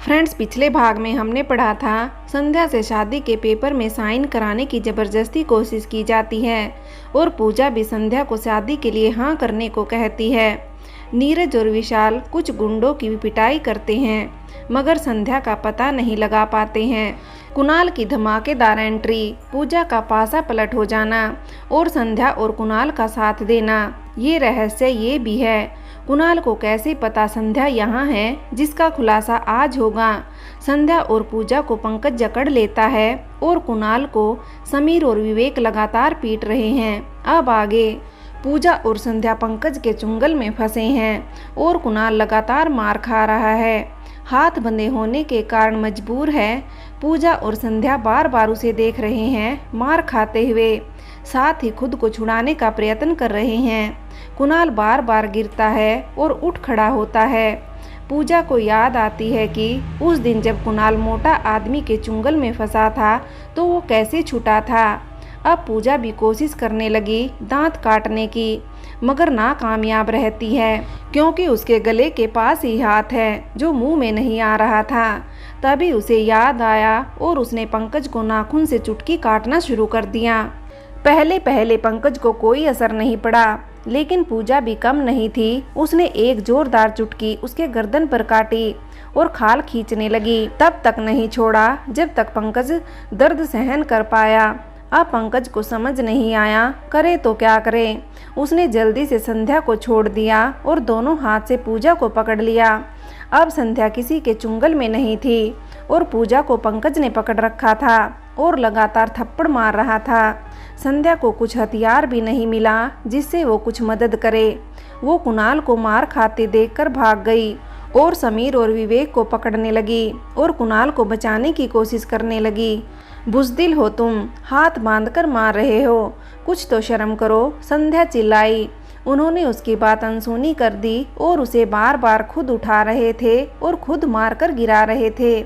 Friends, पिछले भाग में हमने पढ़ा था संध्या से शादी के पेपर में साइन कराने की जबरदस्ती कोशिश की जाती है और पूजा भी संध्या को शादी के लिए हाँ करने को कहती है। नीरज और विशाल कुछ गुंडों की पिटाई करते हैं मगर संध्या का पता नहीं लगा पाते हैं। कुणाल की धमाकेदार एंट्री, पूजा का पासा पलट हो जाना और संध्या और कुणाल का साथ देना, ये रहस्य ये भी है। कुणाल को कैसे पता संध्या यहाँ है, जिसका खुलासा आज होगा। संध्या और पूजा को पंकज जकड़ लेता है और कुणाल को समीर और विवेक लगातार पीट रहे हैं। अब आगे पूजा और संध्या पंकज के चुंगल में फंसे हैं और कुणाल लगातार मार खा रहा है। हाथ बंधे होने के कारण मजबूर है। पूजा और संध्या बार बार उसे देख रहे हैं मार खाते हुए, साथ ही खुद को छुड़ाने का प्रयत्न कर रहे हैं। कुणाल बार बार गिरता है और उठ खड़ा होता है। पूजा को याद आती है कि उस दिन जब कुणाल मोटा आदमी के चुंगल में फंसा था तो वो कैसे छूटा था। अब पूजा भी कोशिश करने लगी दांत काटने की, मगर नाकामयाब रहती है क्योंकि उसके गले के पास ही हाथ है जो मुंह में नहीं आ रहा था। तभी उसे याद आया और उसने पंकज को नाखून से चुटकी काटना शुरू कर दिया। पहले पहले पंकज को कोई असर नहीं पड़ा, लेकिन पूजा भी कम नहीं थी। उसने एक जोरदार चुटकी उसके गर्दन पर काटी और खाल खींचने लगी। तब तक नहीं छोड़ा जब तक पंकज दर्द सहन कर पाया। अब पंकज को समझ नहीं आया करे तो क्या करे। उसने जल्दी से संध्या को छोड़ दिया और दोनों हाथ से पूजा को पकड़ लिया। अब संध्या किसी के चुंगल में नहीं थी और पूजा को पंकज ने पकड़ रखा था और लगातार थप्पड़ मार रहा था। संध्या को कुछ हथियार भी नहीं मिला जिससे वो कुछ मदद करे। वो कुणाल को मार खाते देखकर भाग गई और समीर और विवेक को पकड़ने लगी और कुणाल को बचाने की कोशिश करने लगी। बुज़दिल हो तुम, हाथ बांधकर मार रहे हो, कुछ तो शर्म करो, संध्या चिल्लाई। उन्होंने उसकी बात अनसुनी कर दी और उसे बार बार खुद उठा रहे थे और खुद मारकर गिरा रहे थे।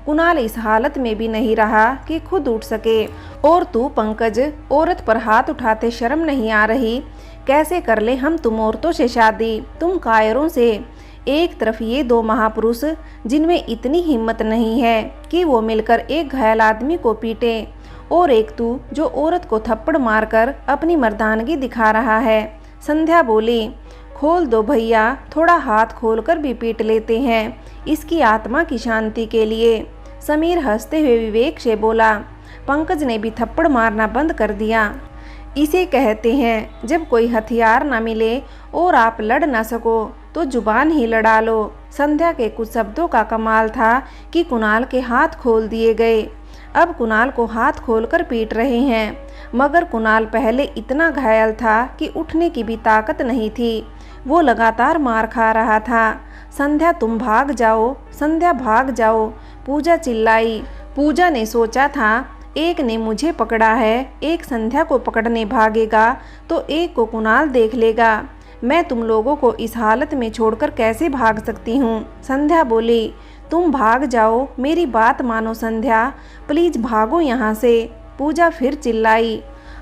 कुणाल इस हालत में भी नहीं रहा कि खुद उठ सके। और तू पंकज, औरत पर हाथ उठाते शर्म नहीं आ रही? कैसे कर ले हम तुम औरतों से शादी, तुम कायरों से? एक तरफ ये दो महापुरुष जिनमें इतनी हिम्मत नहीं है कि वो मिलकर एक घायल आदमी को पीटे, और एक तू जो औरत को थप्पड़ मारकर अपनी मर्दानगी दिखा रहा है। संध्या बोली, खोल दो भैया, थोड़ा हाथ खोलकर भी पीट लेते हैं इसकी आत्मा की शांति के लिए। समीर हंसते हुए विवेक से बोला। पंकज ने भी थप्पड़ मारना बंद कर दिया। इसे कहते हैं जब कोई हथियार ना मिले और आप लड़ ना सको तो जुबान ही लड़ा लो। संध्या के कुछ शब्दों का कमाल था कि कुणाल के हाथ खोल दिए गए। अब कुणाल को हाथ खोलकर पीट रहे हैं, मगर कुणाल पहले इतना घायल था कि उठने की भी ताकत नहीं थी। वो लगातार मार खा रहा था। संध्या तुम भाग जाओ, संध्या भाग जाओ, पूजा चिल्लाई। पूजा ने सोचा था एक ने मुझे पकड़ा है, एक संध्या को पकड़ने भागेगा तो एक को कुणाल देख लेगा। मैं तुम लोगों को इस हालत में छोड़कर कैसे भाग सकती हूँ? संध्या बोली, तुम भाग जाओ, मेरी बात मानो संध्या, प्लीज भागो यहाँ से। पूजा फिर चिल्लाई,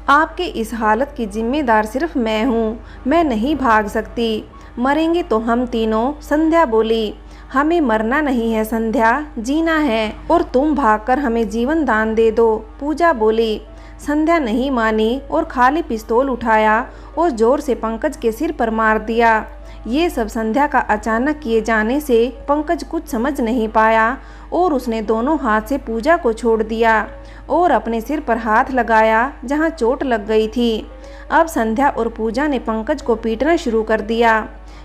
आपके इस हालत की जिम्मेदार सिर्फ मैं हूँ, मैं नहीं भाग सकती, मरेंगे तो हम तीनों। संध्या बोली, हमें मरना नहीं है संध्या, जीना है, और तुम भागकर हमें जीवन दान दे दो। पूजा बोली। संध्या नहीं मानी और खाली पिस्तौल उठाया और जोर से पंकज के सिर पर मार दिया। ये सब संध्या का अचानक किए जाने से पंकज कुछ समझ नहीं पाया और उसने दोनों हाथ से पूजा को छोड़ दिया और अपने सिर पर हाथ लगाया जहां चोट लग गई थी। अब संध्या और पूजा ने पंकज को पीटना शुरू कर दिया।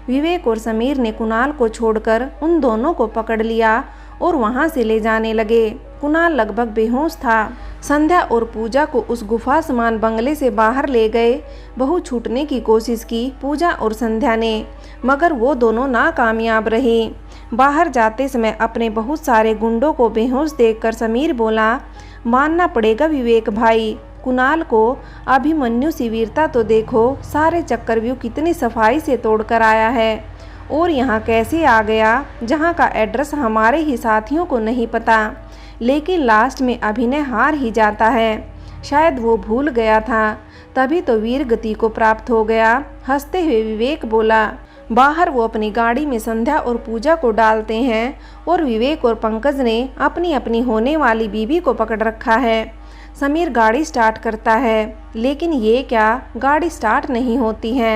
विवेक और समीर ने कुणाल को छोड़कर उन दोनों को पकड़ लिया और वहां से ले जाने लगे। कुणाल लगभग बेहोश था। संध्या और पूजा को उस गुफा समान बंगले से बाहर ले गए। बहू छूटने की कोशिश की पूजा और संध्या ने, मगर वो दोनों नाकामयाब रही। बाहर जाते समय अपने बहुत सारे गुंडों को बेहोश देखकर समीर बोला, मानना पड़ेगा विवेक भाई, कुणाल को अभिमन्यु सी वीरता तो देखो, सारे चक्रव्यूह कितनी सफाई से तोड़कर आया है और यहाँ कैसे आ गया जहाँ का एड्रेस हमारे ही साथियों को नहीं पता। लेकिन लास्ट में अभिनय हार ही जाता है। शायद वो भूल गया था, तभी तो वीर गति को प्राप्त हो गया। हंसते हुए विवेक बोला, बाहर वो अपनी गाड़ी में संध्या और पूजा को डालते हैं और विवेक और पंकज ने अपनी अपनी होने वाली बीवी को पकड़ रखा है। समीर गाड़ी स्टार्ट करता है, लेकिन ये क्या, गाड़ी स्टार्ट नहीं होती है।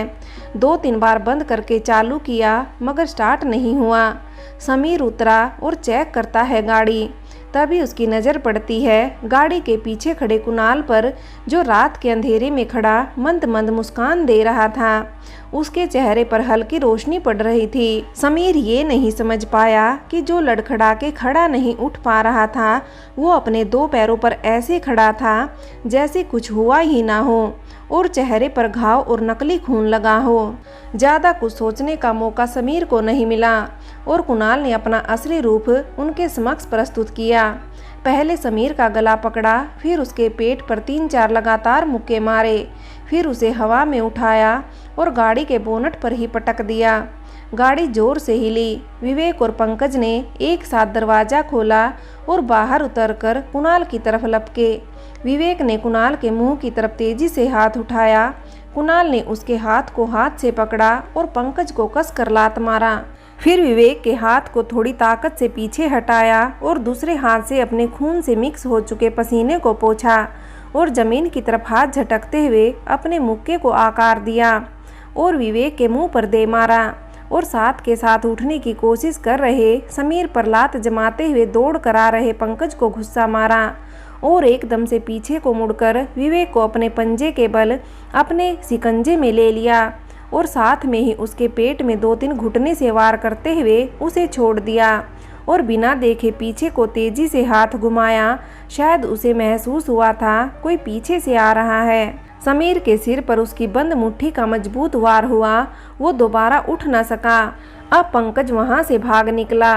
2-3 बार बंद करके चालू किया मगर स्टार्ट नहीं हुआ। समीर उतरा और चेक करता है गाड़ी। तभी उसकी नज़र पड़ती है गाड़ी के पीछे खड़े कुणाल पर, जो रात के अंधेरे में खड़ा मंद मंद मुस्कान दे रहा था। उसके चेहरे पर हल्की रोशनी पड़ रही थी। समीर ये नहीं समझ पाया कि जो लड़खड़ा के खड़ा नहीं उठ पा रहा था वो अपने 2 पैरों पर ऐसे खड़ा था जैसे कुछ हुआ ही ना हो और चेहरे पर घाव और नकली खून लगा हो। ज़्यादा कुछ सोचने का मौका समीर को नहीं मिला और कुणाल ने अपना असली रूप उनके समक्ष प्रस्तुत किया। पहले समीर का गला पकड़ा, फिर उसके पेट पर 3-4 लगातार मुक्के मारे, फिर उसे हवा में उठाया और गाड़ी के बोनट पर ही पटक दिया। गाड़ी जोर से हिली। विवेक और पंकज ने एक साथ दरवाज़ा खोला और बाहर उतरकर कुणाल की तरफ लपके। विवेक ने कुणाल के मुंह की तरफ तेजी से हाथ उठाया। कुणाल ने उसके हाथ को हाथ से पकड़ा और पंकज को कसकर लात मारा। फिर विवेक के हाथ को थोड़ी ताकत से पीछे हटाया और दूसरे हाथ से अपने खून से मिक्स हो चुके पसीने को पोंछा और जमीन की तरफ हाथ झटकते हुए अपने मुक्के को आकार दिया और विवेक के मुंह पर दे मारा और साथ के साथ उठने की कोशिश कर रहे समीर पर लात जमाते हुए दौड़ कर आ रहे पंकज को गुस्सा मारा और एकदम से पीछे को मुड़कर विवेक को अपने पंजे के बल अपने शिकंजे में ले लिया और साथ में ही उसके पेट में 2-3 घुटने से वार करते हुए उसे छोड़ दिया और बिना देखे पीछे को तेजी से हाथ घुमाया। शायद उसे महसूस हुआ था कोई पीछे से आ रहा है। समीर के सिर पर उसकी बंद मुट्ठी का मजबूत वार हुआ। वो दोबारा उठ न सका। अब पंकज वहां से भाग निकला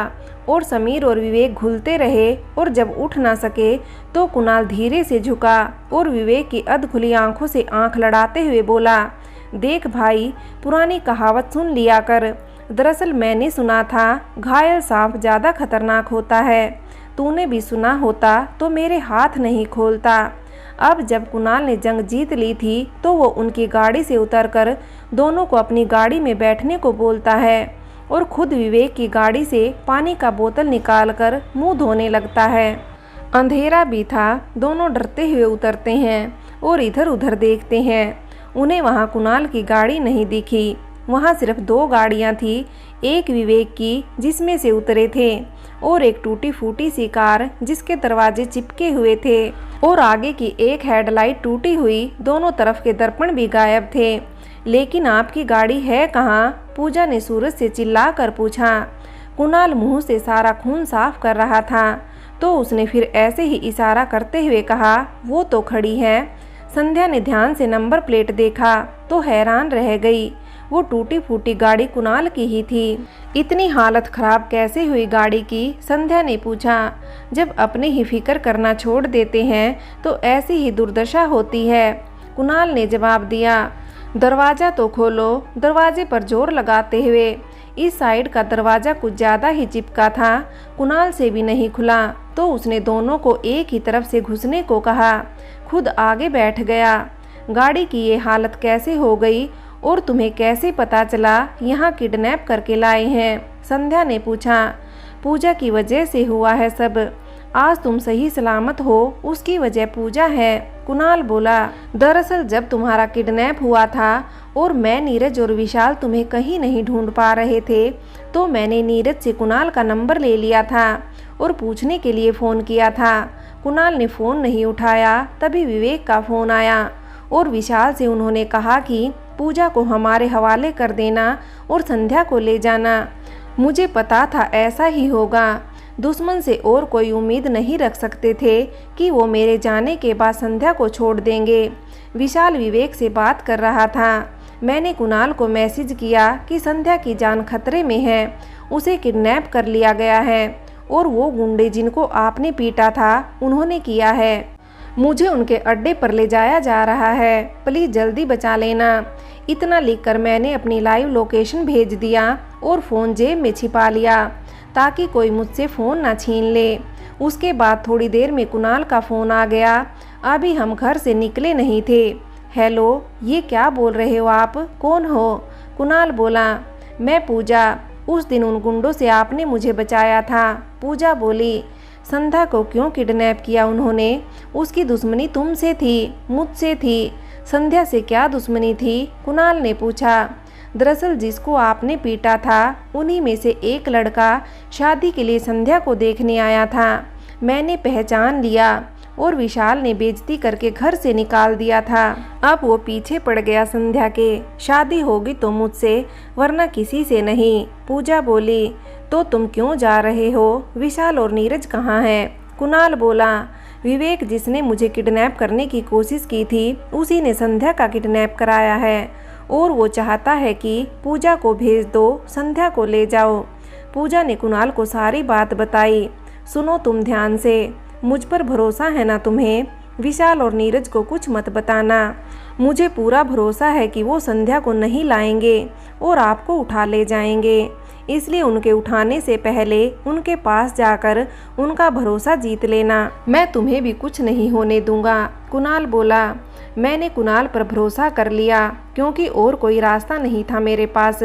और समीर और विवेक घुलते रहे और जब उठ ना सके तो कुणाल धीरे से झुका और विवेक की अधखुली आंखों से आंख लड़ाते हुए बोला, देख भाई, पुरानी कहावत सुन लिया कर। दरअसल मैंने सुना था घायल सांप ज़्यादा खतरनाक होता है। तूने भी सुना होता तो मेरे हाथ नहीं खोलता। अब जब कुणाल ने जंग जीत ली थी तो वो उनकी गाड़ी से उतरकर दोनों को अपनी गाड़ी में बैठने को बोलता है और खुद विवेक की गाड़ी से पानी का बोतल निकालकर मुंह धोने लगता है। अंधेरा भी था। दोनों डरते हुए उतरते हैं और इधर उधर देखते हैं। उन्हें वहां कुणाल की गाड़ी नहीं दिखी। वहां सिर्फ 2 गाड़ियां थी, एक विवेक की जिसमें से उतरे थे और एक टूटी फूटी सी कार जिसके दरवाजे चिपके हुए थे और आगे की एक हेडलाइट टूटी हुई। दोनों तरफ के दर्पण भी गायब थे। लेकिन आपकी गाड़ी है कहाँ? पूजा ने सूरज से चिल्लाकर पूछा। कुणाल मुंह से सारा खून साफ कर रहा था तो उसने फिर ऐसे ही इशारा करते हुए कहा, वो तो खड़ी है। संध्या ने ध्यान से नंबर प्लेट देखा तो हैरान रह गई। वो टूटी फूटी गाड़ी कुणाल की ही थी। इतनी हालत खराब कैसे हुई गाड़ी की? संध्या ने पूछा। जब अपने ही फिक्र करना छोड़ देते हैं तो ऐसी ही दुर्दशा होती है, कुणाल ने जवाब दिया। दरवाज़ा तो खोलो। दरवाजे पर जोर लगाते हुए। इस साइड का दरवाज़ा कुछ ज़्यादा ही चिपका था। कुणाल से भी नहीं खुला तो उसने दोनों को एक ही तरफ से घुसने को कहा। खुद आगे बैठ गया। गाड़ी की ये हालत कैसे हो गई और तुम्हें कैसे पता चला यहाँ किडनैप करके लाए हैं? संध्या ने पूछा। पूजा की वजह से हुआ है सब। आज तुम सही सलामत हो उसकी वजह पूजा है, कुणाल बोला। दरअसल जब तुम्हारा किडनैप हुआ था और मैं, नीरज और विशाल तुम्हें कहीं नहीं ढूंढ पा रहे थे तो मैंने नीरज से कुणाल का नंबर ले लिया था और पूछने के लिए फ़ोन किया था। कुणाल ने फ़ोन नहीं उठाया। तभी विवेक का फ़ोन आया और विशाल से उन्होंने कहा कि पूजा को हमारे हवाले कर देना और संध्या को ले जाना। मुझे पता था ऐसा ही होगा। दुश्मन से और कोई उम्मीद नहीं रख सकते थे कि वो मेरे जाने के बाद संध्या को छोड़ देंगे। विशाल विवेक से बात कर रहा था। मैंने कुणाल को मैसेज किया कि संध्या की जान खतरे में है, उसे किडनैप कर लिया गया है और वो गुंडे जिनको आपने पीटा था उन्होंने किया है। मुझे उनके अड्डे पर ले जाया जा रहा है, प्लीज़ जल्दी बचा लेना। इतना लिखकर मैंने अपनी लाइव लोकेशन भेज दिया और फ़ोन जेब में छिपा लिया ताकि कोई मुझसे फ़ोन ना छीन ले। उसके बाद थोड़ी देर में कुणाल का फ़ोन आ गया। अभी हम घर से निकले नहीं थे। हेलो, ये क्या बोल रहे हो आप? कौन हो? कुणाल बोला। मैं पूजा, उस दिन उन गुंडों से आपने मुझे बचाया था। पूजा बोली, संध्या को क्यों किडनैप किया उन्होंने? उसकी दुश्मनी तुमसे थी, मुझसे थी। संध्या से क्या दुश्मनी थी? कुणाल ने पूछा। दरअसल जिसको आपने पीटा था उन्हीं में से एक लड़का शादी के लिए संध्या को देखने आया था। मैंने पहचान लिया और विशाल ने बेइज्जती करके घर से निकाल दिया था। अब वो पीछे पड़ गया संध्या के। शादी होगी तो मुझसे, वरना किसी से नहीं। पूजा बोली, तो तुम क्यों जा रहे हो? विशाल और नीरज कहाँ हैं? कुणाल बोला, विवेक जिसने मुझे किडनैप करने की कोशिश की थी उसी ने संध्या का किडनैप कराया है और वो चाहता है कि पूजा को भेज दो, संध्या को ले जाओ। पूजा ने कुणाल को सारी बात बताई। सुनो तुम ध्यान से, मुझ पर भरोसा है ना तुम्हें? विशाल और नीरज को कुछ मत बताना। मुझे पूरा भरोसा है कि वो संध्या को नहीं लाएंगे और आपको उठा ले जाएंगे, इसलिए उनके उठाने से पहले उनके पास जाकर उनका भरोसा जीत लेना। मैं तुम्हें भी कुछ नहीं होने दूंगा। कुणाल बोला, मैंने कुणाल पर भरोसा कर लिया क्योंकि और कोई रास्ता नहीं था मेरे पास।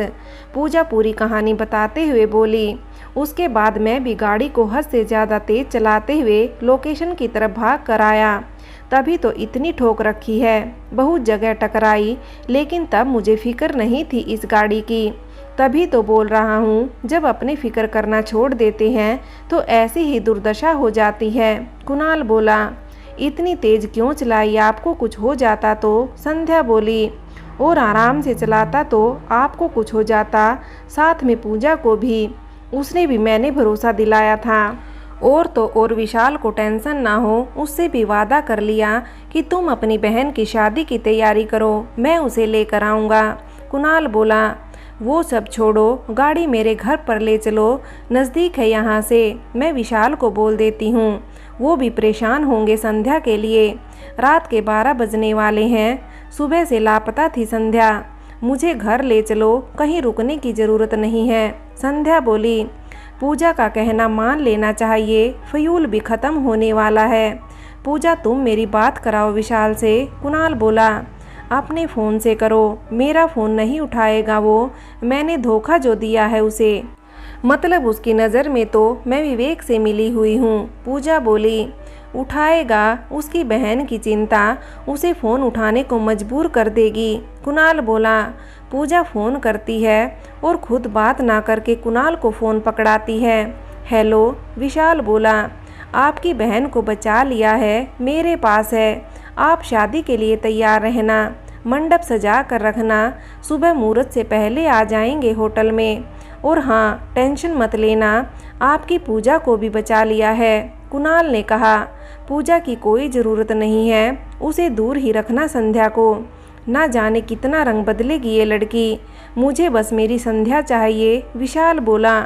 पूजा पूरी कहानी बताते हुए बोली, उसके बाद मैं भी गाड़ी को हद से ज़्यादा तेज चलाते हुए लोकेशन की तरफ भाग कर आया। तभी तो इतनी ठोक रखी है, बहुत जगह टकराई, लेकिन तब मुझे फिक्र नहीं थी इस गाड़ी की। तभी तो बोल रहा हूँ, जब अपने फिक्र करना छोड़ देते हैं तो ऐसी ही दुर्दशा हो जाती है। कुणाल बोला, इतनी तेज क्यों चलाई? आपको कुछ हो जाता तो? संध्या बोली, और आराम से चलाता तो आपको कुछ हो जाता, साथ में पूजा को भी। उसने भी मैंने भरोसा दिलाया था। और तो और विशाल को टेंशन ना हो, उससे भी वादा कर लिया कि तुम अपनी बहन की शादी की तैयारी करो, मैं उसे लेकर आऊँगा। कुणाल बोला, वो सब छोड़ो, गाड़ी मेरे घर पर ले चलो, नज़दीक है यहाँ से। मैं विशाल को बोल देती हूँ, वो भी परेशान होंगे संध्या के लिए। रात के 12 बजने वाले हैं, सुबह से लापता थी संध्या। मुझे घर ले चलो, कहीं रुकने की ज़रूरत नहीं है। संध्या बोली, पूजा का कहना मान लेना चाहिए, फ्यूल भी ख़त्म होने वाला है। पूजा तुम मेरी बात कराओ विशाल से। कुणाल बोला, अपने फ़ोन से करो, मेरा फ़ोन नहीं उठाएगा वो, मैंने धोखा जो दिया है उसे। मतलब उसकी नज़र में तो मैं विवेक से मिली हुई हूँ। पूजा बोली, उठाएगा, उसकी बहन की चिंता उसे फ़ोन उठाने को मजबूर कर देगी। कुणाल बोला, पूजा फ़ोन करती है और खुद बात ना करके कुणाल को फ़ोन पकड़ाती है। हेलो, विशाल बोला, आपकी बहन को बचा लिया है, मेरे पास है। आप शादी के लिए तैयार रहना, मंडप सजा कर रखना, सुबह मुहूर्त से पहले आ जाएंगे होटल में। और हाँ, टेंशन मत लेना, आपकी पूजा को भी बचा लिया है। कुणाल ने कहा, पूजा की कोई ज़रूरत नहीं है, उसे दूर ही रखना संध्या को। ना जाने कितना रंग बदलेगी ये लड़की, मुझे बस मेरी संध्या चाहिए। विशाल बोला।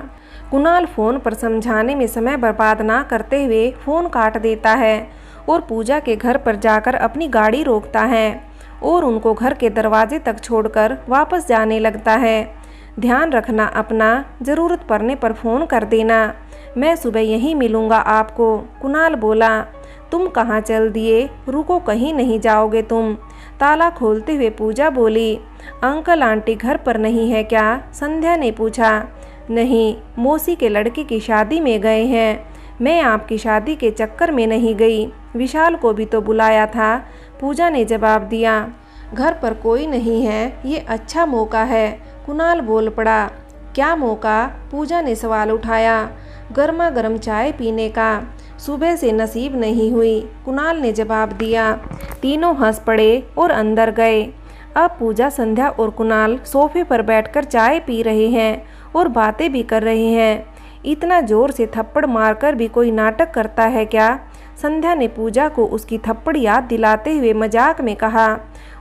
कुणाल फ़ोन पर समझाने में समय बर्बाद ना करते हुए फ़ोन काट देता है और पूजा के घर पर जाकर अपनी गाड़ी रोकता है और उनको घर के दरवाजे तक छोड़कर वापस जाने लगता है। ध्यान रखना अपना, ज़रूरत पड़ने पर फ़ोन कर देना, मैं सुबह यहीं मिलूँगा आपको। कुणाल बोला, तुम कहाँ चल दिए? रुको, कहीं नहीं जाओगे तुम। ताला खोलते हुए पूजा बोली, अंकल आंटी घर पर नहीं है क्या? संध्या ने पूछा। नहीं, मौसी के लड़के की शादी में गए हैं, मैं आपकी शादी के चक्कर में नहीं गई, विशाल को भी तो बुलाया था। पूजा ने जवाब दिया, घर पर कोई नहीं है, ये अच्छा मौका है। कुणाल बोल पड़ा, क्या मौका? पूजा ने सवाल उठाया। गर्मा गर्म चाय पीने का, सुबह से नसीब नहीं हुई, कुणाल ने जवाब दिया। तीनों हंस पड़े और अंदर गए। अब पूजा, संध्या और कुणाल सोफे पर बैठकर चाय पी रहे हैं और बातें भी कर रहे हैं। इतना जोर से थप्पड़ मारकर भी कोई नाटक करता है क्या? संध्या ने पूजा को उसकी थप्पड़ याद दिलाते हुए मजाक में कहा।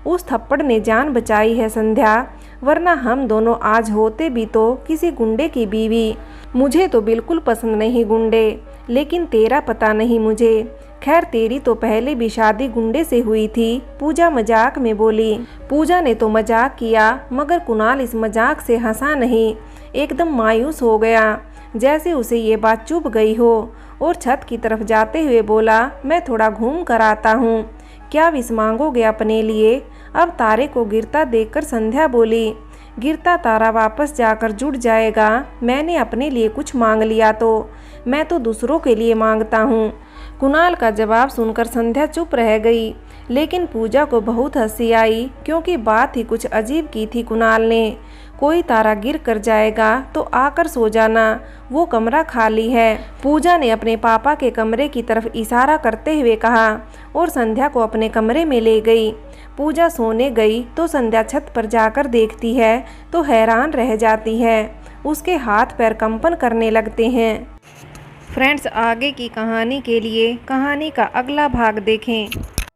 उस थप्पड़ ने जान बचाई है संध्या, वरना हम दोनों आज होते भी तो किसी गुंडे की बीवी। मुझे तो बिल्कुल पसंद नहीं गुंडे, लेकिन तेरा पता नहीं मुझे। खैर, तेरी तो पहले भी शादी गुंडे से हुई थी, पूजा मजाक में बोली। पूजा ने तो मजाक किया, मगर कुणाल इस मजाक से हंसा नहीं, एकदम मायूस हो गया, जैसे उसे ये बात चुभ गई हो, और छत की तरफ जाते हुए बोला, मैं थोड़ा घूम कर आता हूँ। क्या विश मांगोगे अपने लिए? अब तारे को गिरता देखकर संध्या बोली, गिरता तारा वापस जाकर जुड़ जाएगा। मैंने अपने लिए कुछ मांग लिया तो मैं तो दूसरों के लिए मांगता हूँ। कुणाल का जवाब सुनकर संध्या चुप रह गई, लेकिन पूजा को बहुत हंसी आई क्योंकि बात ही कुछ अजीब की थी। कुणाल ने, कोई तारा गिर कर जाएगा तो आकर सो जाना, वो कमरा खाली है। पूजा ने अपने पापा के कमरे की तरफ इशारा करते हुए कहा और संध्या को अपने कमरे में ले गई। पूजा सोने गई तो संध्या छत पर जाकर देखती है तो हैरान रह जाती है। उसके हाथ पैर कंपन करने लगते हैं। फ्रेंड्स, आगे की कहानी के लिए कहानी का अगला भाग देखें।